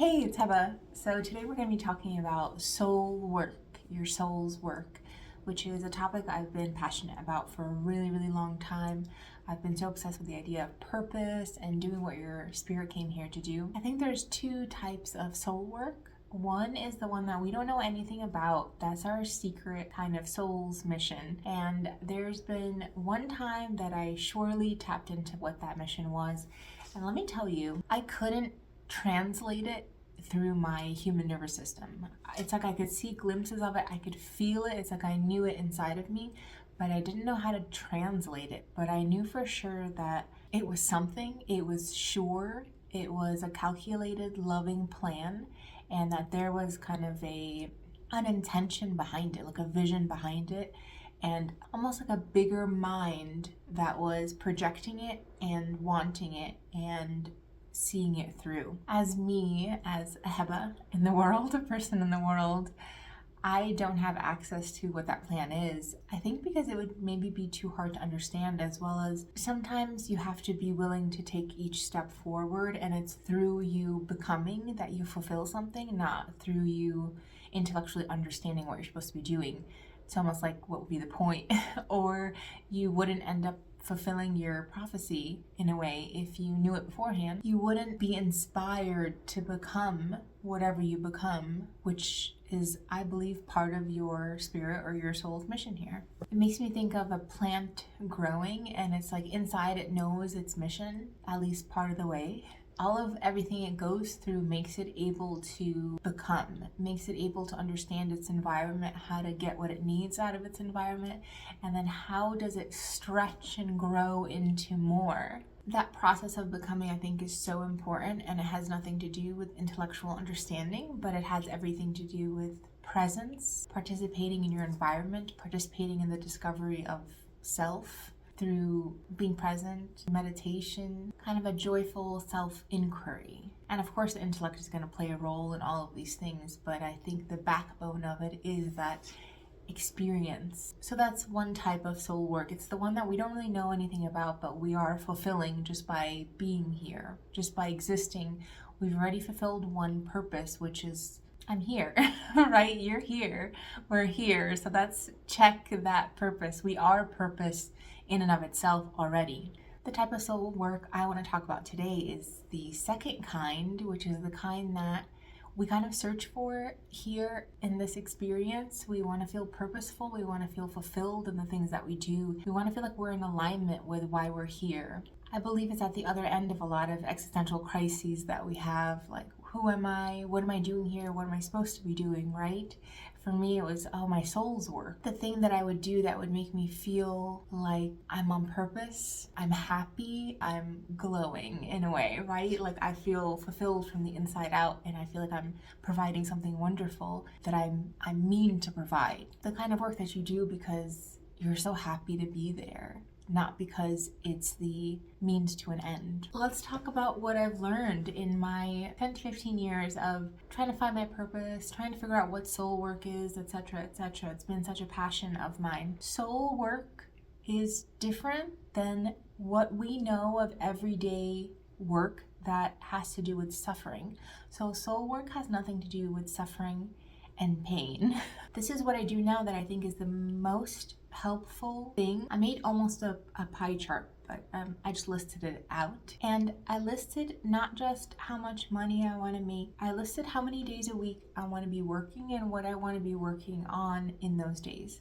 Hey, it's Heba. So today we're going to be talking about soul work, your soul's work, which is a topic I've been passionate about for a really, really long time. I've been so obsessed with the idea of purpose and doing what your spirit came here to do. I think there's two types of soul work. One is the one that we don't know anything about. That's our secret kind of soul's mission. And there's been one time that I surely tapped into what that mission was. And let me tell you, I couldn't translate it through my human nervous system. It's like I could see glimpses of it, I could feel it, it's like I knew it inside of me, but I didn't know how to translate it. But I knew for sure that it was something, it was sure, it was a calculated, loving plan, and that there was kind of an intention behind it, like a vision behind it, and almost like a bigger mind that was projecting it and wanting it and seeing it through. As me, as a Heba in the world, a person in the world, I don't have access to what that plan is. I think because it would maybe be too hard to understand, as well as sometimes you have to be willing to take each step forward, and it's through you becoming that you fulfill something, not through you intellectually understanding what you're supposed to be doing. It's almost like, what would be the point? Or you wouldn't end up fulfilling your prophecy in a way if you knew it beforehand. You wouldn't be inspired to become whatever you become, which is, I believe, part of your spirit or your soul's mission here. It makes me think of a plant growing, and it's like inside it knows its mission, at least part of the way. All of everything it goes through makes it able to become, makes it able to understand its environment, how to get what it needs out of its environment, and then how does it stretch and grow into more. That process of becoming, I think, is so important, and it has nothing to do with intellectual understanding, but it has everything to do with presence, participating in your environment, participating in the discovery of self, through being present, meditation, kind of a joyful self-inquiry. And of course, the intellect is going to play a role in all of these things, but I think the backbone of it is that experience. So that's one type of soul work. It's the one that we don't really know anything about, but we are fulfilling just by being here, just by existing. We've already fulfilled one purpose, which is I'm here, right? You're here. We're here. So that's check that purpose. We are purpose in and of itself already. The type of soul work I want to talk about today is the second kind, which is the kind that we kind of search for here in this experience. We want to feel purposeful. We want to feel fulfilled in the things that we do. We want to feel like we're in alignment with why we're here. I believe it's at the other end of a lot of existential crises that we have, like, who am I? What am I doing here? What am I supposed to be doing, right? For me, it was, my soul's work. The thing that I would do that would make me feel like I'm on purpose, I'm happy, I'm glowing in a way, right? Like I feel fulfilled from the inside out, and I feel like I'm providing something wonderful that I mean to provide. The kind of work that you do because you're so happy to be there, not because it's the means to an end. Let's talk about what I've learned in my 10 to 15 years of trying to find my purpose, trying to figure out what soul work is, etc., etc. It's been such a passion of mine. Soul work is different than what we know of everyday work that has to do with suffering. So soul work has nothing to do with suffering and pain. This is what I do now that I think is the most helpful thing. I made almost a pie chart, but I just listed it out. And I listed not just how much money I want to make, I listed how many days a week I want to be working and what I want to be working on in those days.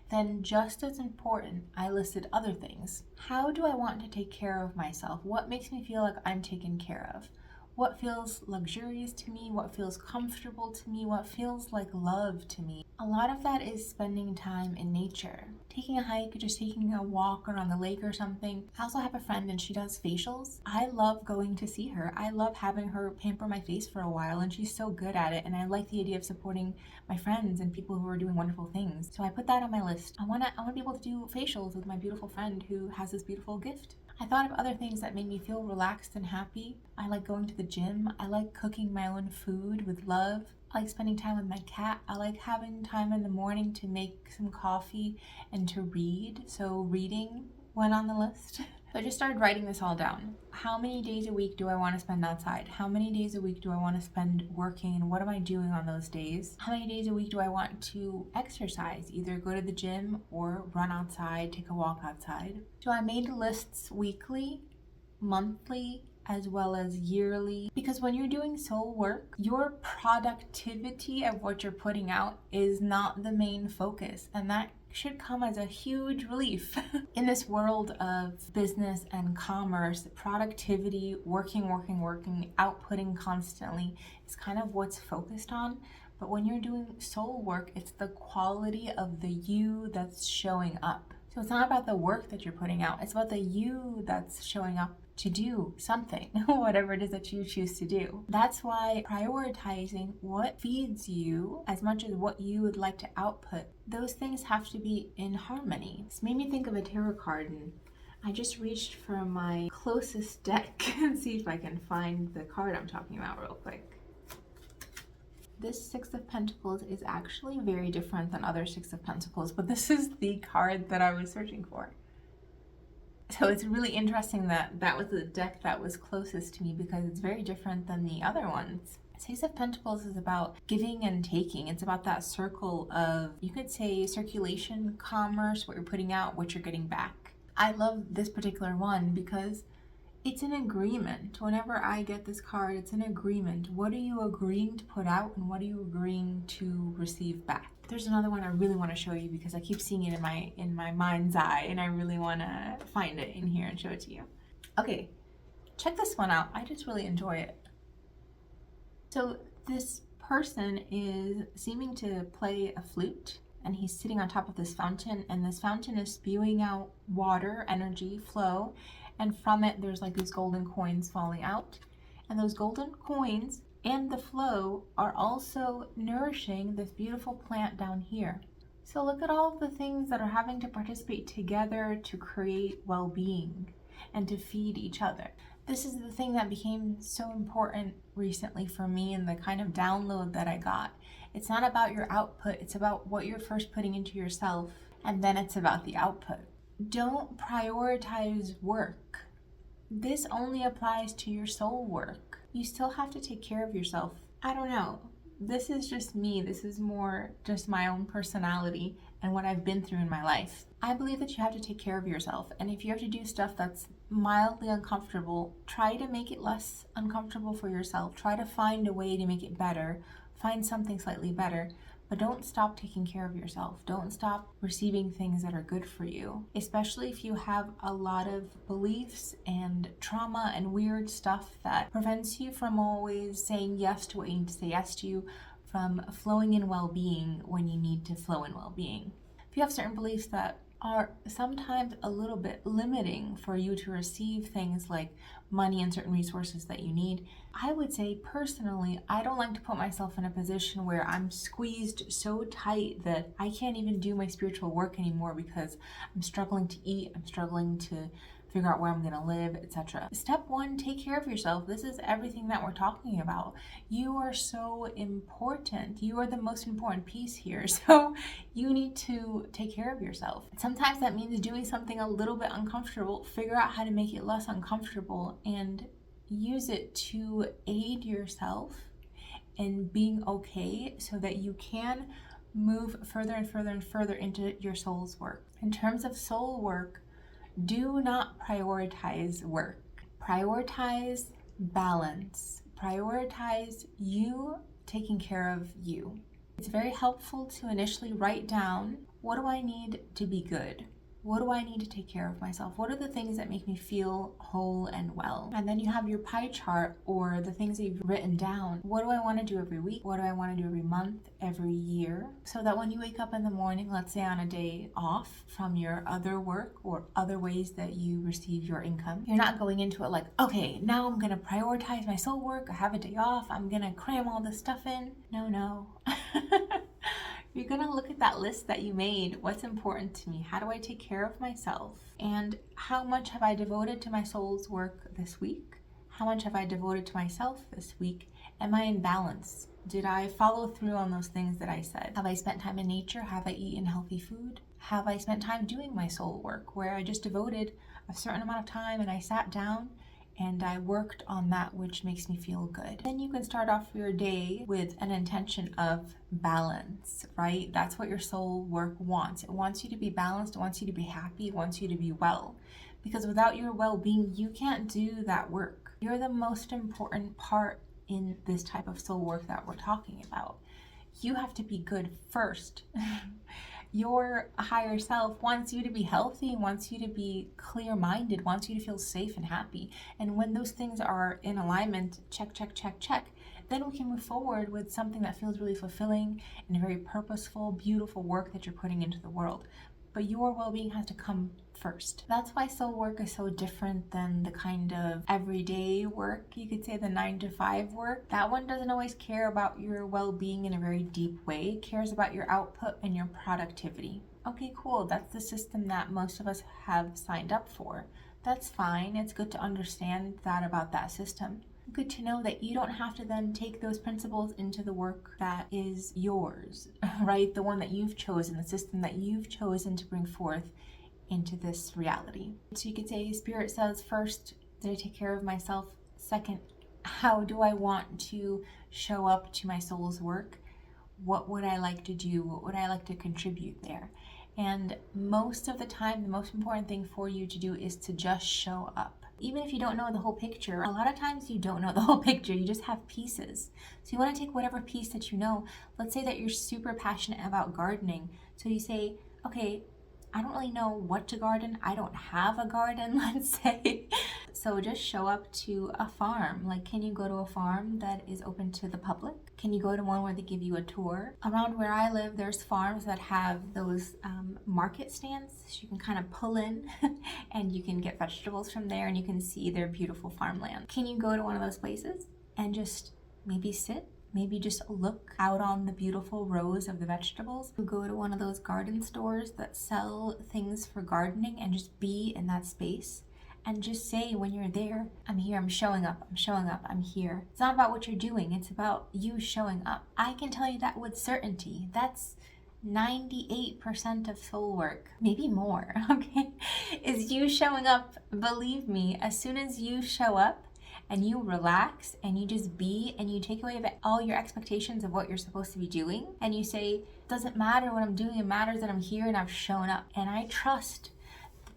Then just as important, I listed other things. How do I want to take care of myself? What makes me feel like I'm taken care of? What feels luxurious to me? What feels comfortable to me? What feels like love to me? A lot of that is spending time in nature. Taking a hike, just taking a walk around the lake or something. I also have a friend and she does facials. I love going to see her. I love having her pamper my face for a while, and she's so good at it, and I like the idea of supporting my friends and people who are doing wonderful things. So I put that on my list. I wanna be able to do facials with my beautiful friend who has this beautiful gift. I thought of other things that made me feel relaxed and happy. I like going to the gym. I like cooking my own food with love. I like spending time with my cat. I like having time in the morning to make some coffee and to read. So reading went on the list. So I just started writing this all down. How many days a week do I want to spend outside? How many days a week do I want to spend working, and what am I doing on those days? How many days a week do I want to exercise? Either go to the gym or run outside, take a walk outside. So I made lists weekly, monthly, as well as yearly, because when you're doing soul work, your productivity of what you're putting out is not the main focus, and that should come as a huge relief. In this world of business and commerce, productivity, working, outputting constantly is kind of what's focused on. But when you're doing soul work, it's the quality of the you that's showing up. So it's not about the work that you're putting out, it's about the you that's showing up to do something, whatever it is that you choose to do. That's why prioritizing what feeds you as much as what you would like to output, those things have to be in harmony. This made me think of a tarot card, and I just reached for my closest deck and see if I can find the card I'm talking about real quick. This Six of Pentacles is actually very different than other Six of Pentacles, but this is the card that I was searching for. So it's really interesting that that was the deck that was closest to me, because it's very different than the other ones. Six of Pentacles is about giving and taking. It's about that circle of, you could say, circulation, commerce, what you're putting out, what you're getting back. I love this particular one because it's an agreement. Whenever I get this card, it's an agreement. What are you agreeing to put out, and what are you agreeing to receive back? There's another one I really want to show you because I keep seeing it in my mind's eye, and I really want to find it in here and show it to you. Okay, check this one out. I just really enjoy it. So this person is seeming to play a flute, and he's sitting on top of this fountain, and this fountain is spewing out water, energy, flow, and from it there's like these golden coins falling out, and those golden coins and the flow are also nourishing this beautiful plant down here. So look at all of the things that are having to participate together to create well-being and to feed each other. This is the thing that became so important recently for me, and the kind of download that I got. It's not about your output, it's about what you're first putting into yourself, and then it's about the output. Don't prioritize work. This only applies to your soul work. You still have to take care of yourself. I don't know. This is just me. This is more just my own personality and what I've been through in my life. I believe that you have to take care of yourself. And if you have to do stuff that's mildly uncomfortable, try to make it less uncomfortable for yourself. Try to find a way to make it better. Find something slightly better. But don't stop taking care of yourself. Don't stop receiving things that are good for you, especially if you have a lot of beliefs and trauma and weird stuff that prevents you from always saying yes to what you need to say yes to, from flowing in well-being when you need to flow in well-being. If you have certain beliefs that are sometimes a little bit limiting for you to receive things like money and certain resources that you need, I would say personally, I don't like to put myself in a position where I'm squeezed so tight that I can't even do my spiritual work anymore because I'm struggling to eat, I'm struggling to figure out where I'm going to live, etc. Step one, take care of yourself. This is everything that we're talking about. You are so important. You are the most important piece here. So you need to take care of yourself. Sometimes that means doing something a little bit uncomfortable. Figure out how to make it less uncomfortable and use it to aid yourself in being okay so that you can move further and further and further into your soul's work. In terms of soul work, do not prioritize work. Prioritize balance. Prioritize you taking care of you. It's very helpful to initially write down, what do I need to be good? What do I need to take care of myself? What are the things that make me feel whole and well? And then you have your pie chart, or the things that you've written down. What do I want to do every week? What do I want to do every month, every year? So that when you wake up in the morning, let's say on a day off from your other work or other ways that you receive your income, you're not going into it like, okay, now I'm going to prioritize my soul work. I have a day off. I'm going to cram all this stuff in. No. You're going to look at that list that you made. What's important to me? How do I take care of myself? And how much have I devoted to my soul's work this week? How much have I devoted to myself this week? Am I in balance? Did I follow through on those things that I said? Have I spent time in nature? Have I eaten healthy food? Have I spent time doing my soul work where I just devoted a certain amount of time and I sat down and I worked on that which makes me feel good. Then you can start off your day with an intention of balance, right? That's what your soul work wants. It wants you to be balanced, it wants you to be happy, it wants you to be well. Because without your well-being, you can't do that work. You're the most important part in this type of soul work that we're talking about. You have to be good first. Your higher self wants you to be healthy, wants you to be clear-minded, wants you to feel safe and happy. And when those things are in alignment, check, check, check, check, then we can move forward with something that feels really fulfilling and very purposeful, beautiful work that you're putting into the world. But your well-being has to come first. That's why soul work is so different than the kind of everyday work, you could say the 9-to-5 work. That one doesn't always care about your well-being in a very deep way. It cares about your output and your productivity. Okay, cool. That's the system that most of us have signed up for. That's fine. It's good to understand that about that system. Good to know that you don't have to then take those principles into the work that is yours, right? The one that you've chosen, the system that you've chosen to bring forth into this reality. So you could say, Spirit says, first, did I take care of myself? Second, how do I want to show up to my soul's work? What would I like to do? What would I like to contribute there? And most of the time, the most important thing for you to do is to just show up. Even if you don't know the whole picture, a lot of times you don't know the whole picture, you just have pieces. So you want to take whatever piece that you know. Let's say that you're super passionate about gardening. So you say, okay, I don't really know what to garden. I don't have a garden, let's say. So just show up to a farm. Like, can you go to a farm that is open to the public? Can you go to one where they give you a tour? Around where I live, there's farms that have those market stands. So you can kind of pull in and you can get vegetables from there and you can see their beautiful farmland. Can you go to one of those places and just maybe sit? Maybe just look out on the beautiful rows of the vegetables. Go to one of those garden stores that sell things for gardening and just be in that space. And just say when you're there, I'm here, I'm showing up, I'm here. It's not about what you're doing, it's about you showing up. I can tell you that with certainty. That's 98% of soul work, maybe more, okay? Is you showing up. Believe me, as soon as you show up, and you relax and you just be and you take away all your expectations of what you're supposed to be doing and you say, it doesn't matter what I'm doing, it matters that I'm here and I've shown up. And I trust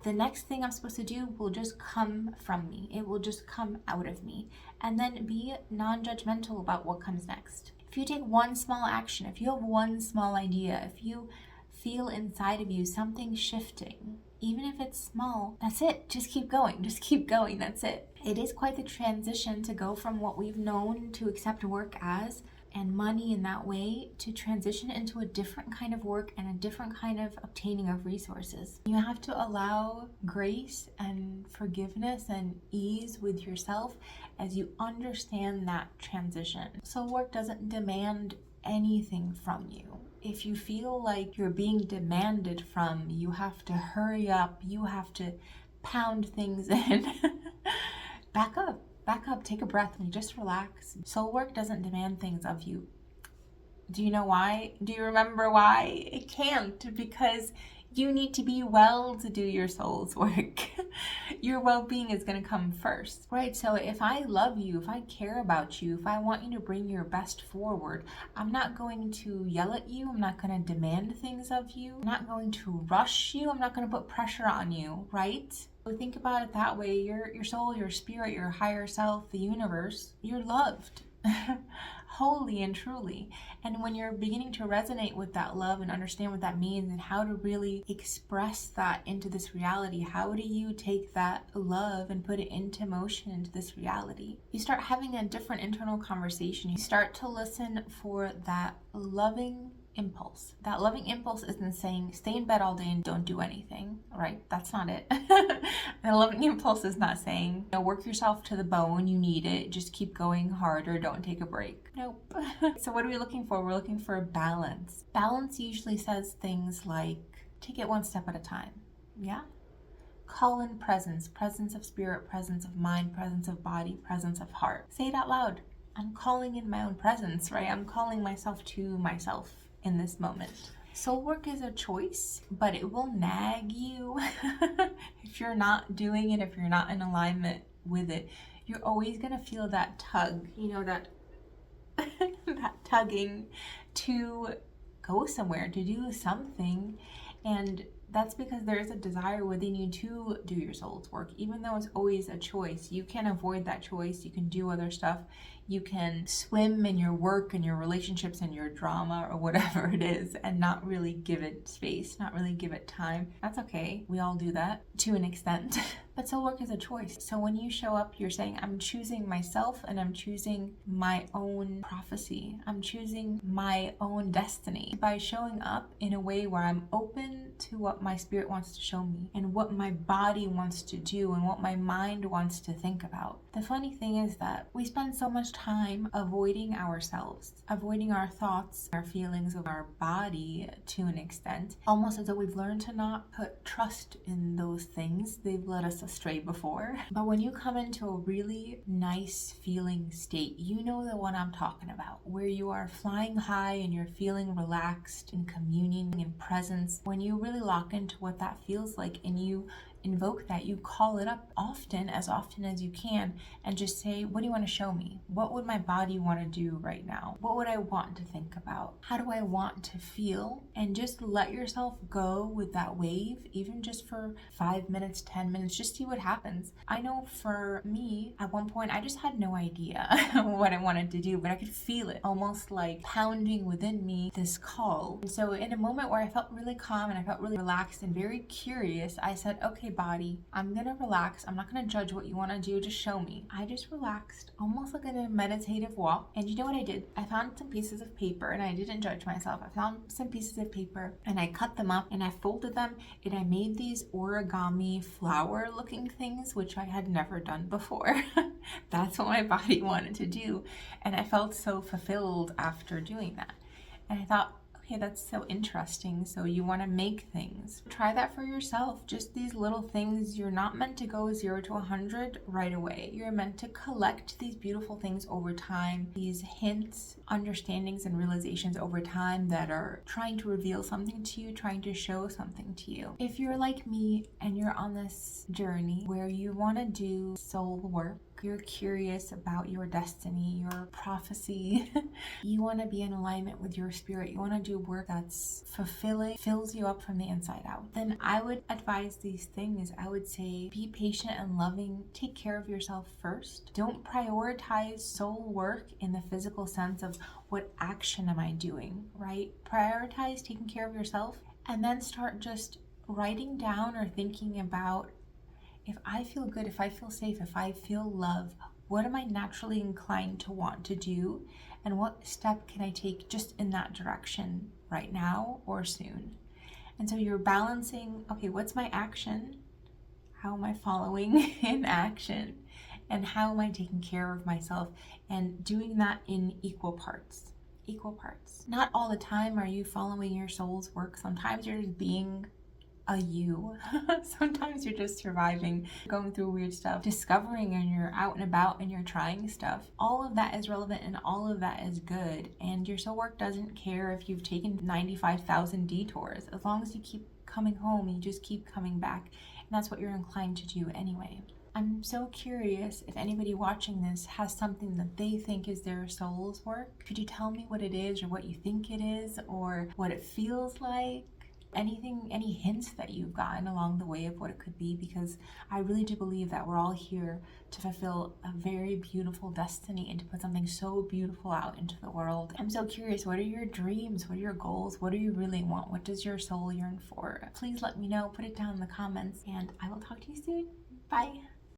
the next thing I'm supposed to do will just come from me. It will just come out of me. And then be non-judgmental about what comes next. If you take one small action, if you have one small idea, if you feel inside of you something shifting, even if it's small, that's it. Just keep going. Just keep going. That's it. It is quite the transition to go from what we've known to accept work as and money in that way to transition into a different kind of work and a different kind of obtaining of resources. You have to allow grace and forgiveness and ease with yourself as you understand that transition. So work doesn't demand anything from you. If you feel like you're being demanded from, you have to hurry up, you have to pound things in, back up, take a breath and just relax. Soul work doesn't demand things of you. Do you know why? Do you remember why? It can't, because you need to be well to do your soul's work. Your well-being is going to come first, right? So if I love you, if I care about you, if I want you to bring your best forward, I'm not going to yell at you. I'm not going to demand things of you. I'm not going to rush you. I'm not going to put pressure on you, right? So think about it that way. Your soul, your spirit, your higher self, the universe, you're loved. Wholly and truly. And when you're beginning to resonate with that love and understand what that means and how to really express that into this reality, how do you take that love and put it into motion into this reality? You start having a different internal conversation. You start to listen for that loving impulse. That loving impulse isn't saying stay in bed all day and don't do anything, right? That's not it. The loving impulse is not saying, work yourself to the bone, you need it, just keep going harder, don't take a break. Nope. So what are we looking for? We're looking for balance. Balance usually says things like, take it one step at a time. Yeah? Call in presence of spirit, presence of mind, presence of body, presence of heart. Say it out loud. I'm calling in my own presence, right? I'm calling myself to myself in this moment. Soul work is a choice, but it will nag you if you're not doing it, if you're not in alignment with it. You're always gonna feel that tug, that that tugging to go somewhere, to do something. And that's because there is a desire within you to do your soul's work, even though it's always a choice. You can avoid that choice. You can do other stuff. You can swim in your work and your relationships and your drama or whatever it is and not really give it space, not really give it time. That's okay. We all do that to an extent. But soul work is a choice. So when you show up, you're saying, I'm choosing myself and I'm choosing my own prophecy. I'm choosing my own destiny by showing up in a way where I'm open to what my spirit wants to show me and what my body wants to do and what my mind wants to think about. The funny thing is that we spend so much time avoiding ourselves, avoiding our thoughts, our feelings of our body to an extent, almost as though we've learned to not put trust in those things. They've led us astray before. But when you come into a really nice feeling state, you know the one I'm talking about, where you are flying high and you're feeling relaxed and communing in presence. When you really lock into what that feels like and you invoke that, you call it up often as you can, and just say, what do you want to show me? What would my body want to do right now? What would I want to think about? How do I want to feel? And just let yourself go with that wave, even just for 5 minutes, 10 minutes, just see what happens. I know for me, at one point, I just had no idea what I wanted to do, but I could feel it almost like pounding within me, this call. And so in a moment where I felt really calm and I felt really relaxed and very curious, I said, okay, body, I'm gonna relax. I'm not gonna judge what you want to do. Just show me. I just relaxed, almost like in a meditative walk. And you know what I did? I found some pieces of paper, and I didn't judge myself. I found some pieces of paper and I cut them up and I folded them and I made these origami flower looking things, which I had never done before. That's what my body wanted to do. And I felt so fulfilled after doing that. And I thought, okay, that's so interesting. So you want to make things. Try that for yourself. Just these little things. You're not meant to go 0 to 100 right away. You're meant to collect these beautiful things over time, these hints, understandings, and realizations over time that are trying to reveal something to you, trying to show something to you. If you're like me and you're on this journey where you want to do soul work, you're curious about your destiny, your prophecy, you want to be in alignment with your spirit, you want to do work that's fulfilling, fills you up from the inside out, then I would advise these things. I would say be patient and loving. Take care of yourself first. Don't prioritize soul work in the physical sense of what action am I doing, right? Prioritize taking care of yourself and then start just writing down or thinking about, if I feel good, if I feel safe, if I feel love, what am I naturally inclined to want to do? And what step can I take just in that direction right now or soon? And so you're balancing, okay, what's my action? How am I following in action? And how am I taking care of myself? And doing that in equal parts. Equal parts. Not all the time are you following your soul's work. Sometimes you're just being a you. Sometimes you're just surviving, going through weird stuff, discovering, and you're out and about and you're trying stuff. All of that is relevant and all of that is good. And your soul work doesn't care if you've taken 95,000 detours. As long as you keep coming home, you just keep coming back. And that's what you're inclined to do anyway. I'm so curious if anybody watching this has something that they think is their soul's work. Could you tell me what it is or what you think it is or what it feels like? Anything, any hints that you've gotten along the way of what it could be, because I really do believe that we're all here to fulfill a very beautiful destiny and to put something so beautiful out into the world. I'm so curious, what are your dreams? What are your goals? What do you really want? What does your soul yearn for? Please let me know, put it down in the comments, and I will talk to you soon. Bye.